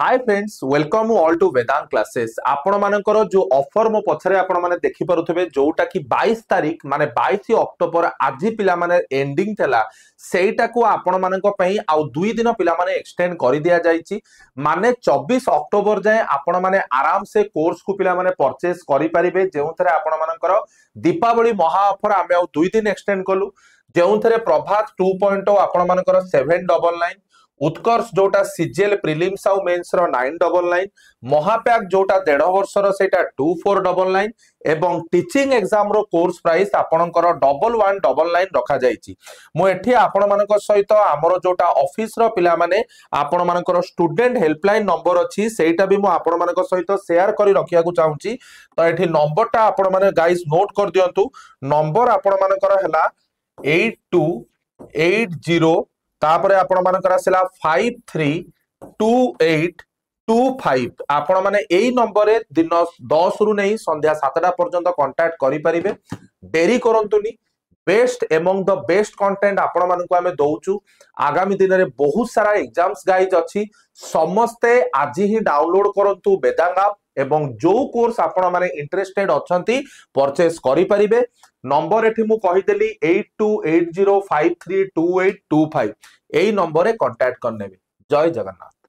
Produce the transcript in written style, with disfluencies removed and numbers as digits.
Hi friends welcome all to Vedant classes आपण मानकर जो ऑफर मो पछरे आपण माने देखि परुथबे जोटा कि 22 तारीख माने 22 अक्टोबर आज पिला माने एंडिंग थला सेटा को आपण मानक पई आ 2 दिन पिला माने एक्सटेंड कर दिया जाईची माने 24 अक्टोबर जाए आपण माने आराम से कोर्स को पिला माने परचेस करि परिबे जेउथरे आपण मानकर दीपावली महा ऑफर आमे आ 2 दिन एक्सटेंड कलु जेउथरे प्रभात 2.0 आपण मानकर 799 उत्कर्ष जोटा सीजीएल प्रिलिम्स आउ मेंस रो 999 महापैक जोटा 1.5 वर्षर सेटा 2499 एवं टीचिंग एग्जाम रो कोर्स प्राइस आपणकर 1199 रखा जाईची मु एठी आपण मानक सहित हमरो जोटा ऑफिस रो पिला माने आपण मानकर स्टूडेंट हेल्पलाइन नंबर अछि सेटा भी मु आपण मानक सहित शेयर करी रखिया को चाहूची तो एठी नंबरटा आपण माने गाइस नोट कर दियंतु नंबर आपण मानकर हला 8280 तापरे आपण मानकर आसला 532825 आपण माने एई नंबर रे दिन 10 रु नहीं संध्या 7टा पर्यंत कांटेक्ट करि परिबे देरी करंतुनी best among the best content आपण मानकु आमे दउचु आगामी दिन रे बहुत सारा एग्जाम्स गाइज अछि समस्ते आज ही डाउनलोड करंतु वेदांग ऐप एवं जो कोर्स आपण माने इंटरेस्टेड अछंती परचेस करि परिबे नंबर एठी मु कहि देली 8280532825 एई नंबर रे कांटेक्ट करनेबे जय जगन्नाथ।